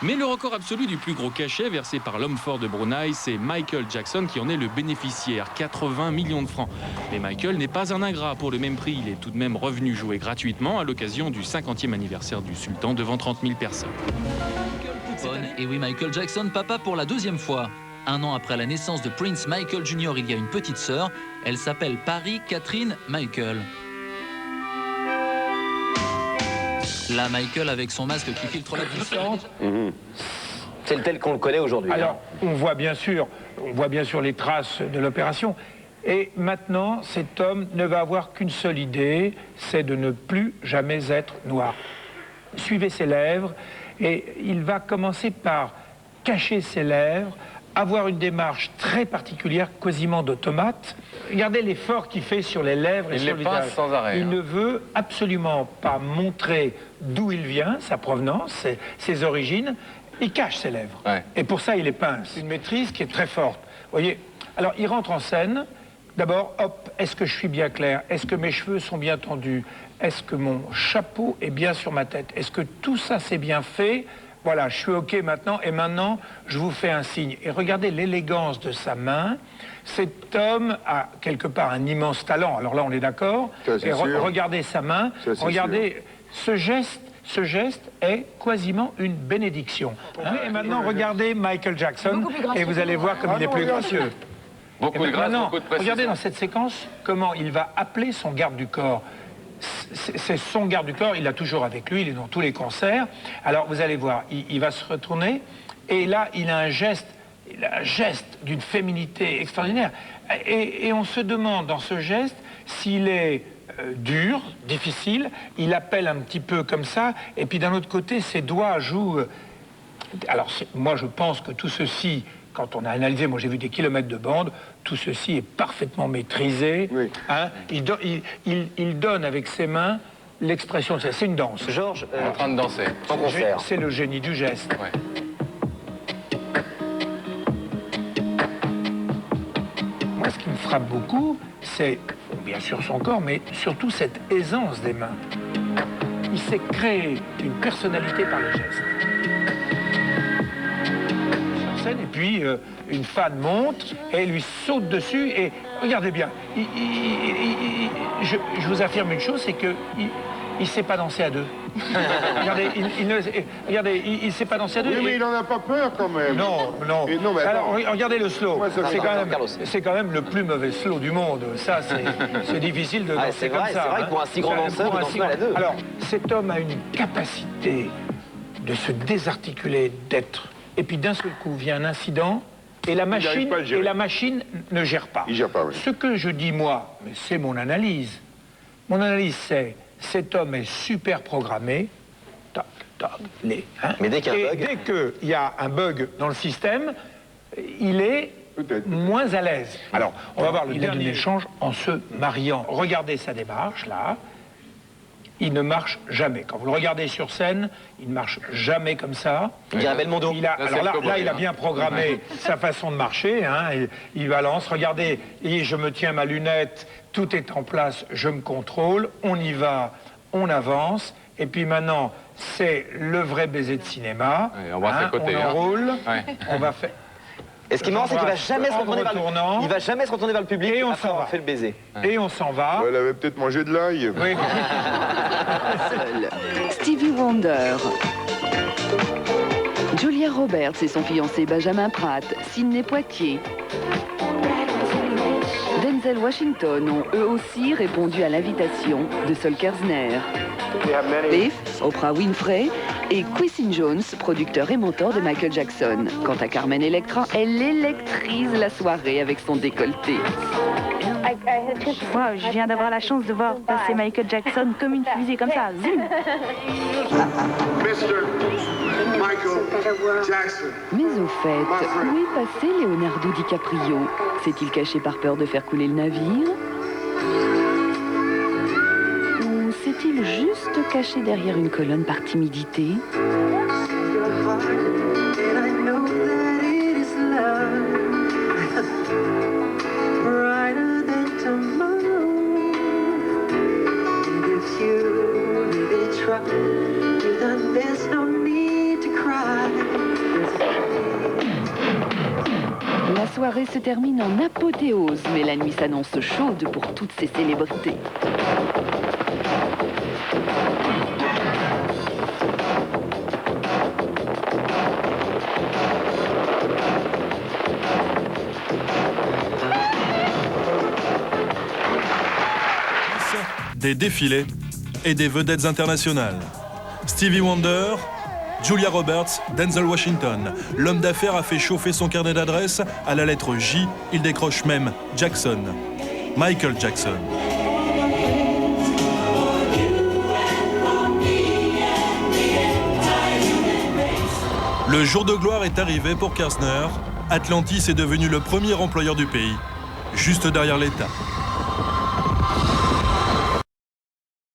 Mais le record absolu du plus gros cachet versé par l'homme fort de Brunei, c'est Michael Jackson qui en est le bénéficiaire, 80 millions de francs. Mais Michael n'est pas un ingrat. Pour le même prix, il est tout de même revenu jouer gratuitement à l'occasion du 50e anniversaire du sultan devant 30 000 personnes. Et oui, Michael Jackson, papa pour la deuxième fois. 1 an après la naissance de Prince Michael Jr., il y a une petite sœur. Elle s'appelle Paris Catherine Michael. Là, Michael avec son masque qui filtre la différente. C'est le tel qu'on le connaît aujourd'hui. Alors, on voit bien sûr les traces de l'opération. Et maintenant, cet homme ne va avoir qu'une seule idée, c'est de ne plus jamais être noir. Suivez ses lèvres, et il va commencer par cacher ses lèvres, avoir une démarche très particulière, quasiment d'automate. Regardez l'effort qu'il fait sur les lèvres et sur le visage. Sans arrêt. Il ne veut absolument pas montrer d'où il vient, sa provenance, ses origines. Il cache ses lèvres. Ouais. Et pour ça, il les pince. Une maîtrise qui est très forte. Vous voyez, alors il rentre en scène. D'abord, hop, est-ce que je suis bien clair? Est-ce que mes cheveux sont bien tendus? Est-ce que mon chapeau est bien sur ma tête? Est-ce que tout ça c'est bien fait? Voilà, je suis OK maintenant, et maintenant, je vous fais un signe. Et regardez l'élégance de sa main. Cet homme a quelque part un immense talent. Alors là, on est d'accord. Et regardez sa main. Regardez ce geste. Ce geste est quasiment une bénédiction. Et maintenant, regardez Michael Jackson, et vous allez voir comme il est plus gracieux. Beaucoup de grâce, beaucoup de précision. Regardez dans cette séquence comment il va appeler son garde du corps. C'est son garde du corps, il l'a toujours avec lui, il est dans tous les concerts. Alors vous allez voir, il va se retourner, et là il a un geste d'une féminité extraordinaire. Et on se demande dans ce geste s'il est dur, difficile, il appelle un petit peu comme ça, et puis d'un autre côté ses doigts jouent... Alors moi je pense que tout ceci... Quand on a analysé, moi j'ai vu des kilomètres de bande, tout ceci est parfaitement maîtrisé. Oui. Hein, il donne avec ses mains l'expression, c'est une danse. Georges, en train de danser. En concert. C'est le génie du geste. Ouais. Moi ce qui me frappe beaucoup, c'est bien sûr son corps, mais surtout cette aisance des mains. Il s'est créé une personnalité par le geste. Et puis une fan monte et lui saute dessus et regardez bien, je vous affirme une chose, c'est que il sait pas danser à deux. Regardez, il sait pas danser à deux. Oui, mais il en a pas peur quand même. Non. Mais alors regardez le slow. Ouais, c'est quand même le plus mauvais slow du monde. Ça, c'est difficile de danser comme ça. C'est vrai que pour un si grand danseur, il danse mal à deux. Alors cet homme a une capacité de se désarticuler, d'être. Et puis d'un seul coup vient un incident et la machine ne gère pas. Il gère pas, oui. Ce que je dis moi, mais c'est mon analyse. Mon analyse c'est cet homme est super programmé. Mais dès qu'il y a un bug, dès qu'il y a un bug dans le système, il est moins à l'aise. Alors on va voir le dernier échange en se mariant. Regardez sa démarche là. Il ne marche jamais. Quand vous le regardez sur scène, il ne marche jamais comme ça. Il dirait Belmondo. Là, il a bien programmé sa façon de marcher. Hein, il balance. Regardez, et je me tiens ma lunette, tout est en place, je me contrôle, on y va, on avance. Et puis maintenant, c'est le vrai baiser de cinéma. Ouais, on va côté, on enroule, on va faire... Et ce qui est marrant, c'est qu'il va jamais se retourner vers le public et on après avoir fait le baiser. Et on s'en va. Elle avait peut-être mangé de l'ail. Oui. Stevie Wonder. Julia Roberts et son fiancé Benjamin Pratt, Sidney Poitier. Denzel Washington ont eux aussi répondu à l'invitation de Sol Kerzner. Biff, Oprah Winfrey et Quincy Jones, producteur et mentor de Michael Jackson. Quant à Carmen Electra, elle électrise la soirée avec son décolleté. Wow, je viens d'avoir la chance de voir passer Michael Jackson comme une fusée comme ça. Zoom. Mais au fait, où est passé Leonardo DiCaprio? S'est-il caché par peur de faire couler le navire? Ou s'est-il juste caché derrière une colonne par timidité? You really try, soirée se termine en apothéose, mais la nuit s'annonce chaude pour toutes ces célébrités. Des défilés et des vedettes internationales. Stevie Wonder, Julia Roberts, Denzel Washington. L'homme d'affaires a fait chauffer son carnet d'adresses. À la lettre J, il décroche même Jackson. Michael Jackson. Le jour de gloire est arrivé pour Kerzner. Atlantis est devenu le premier employeur du pays, juste derrière l'État.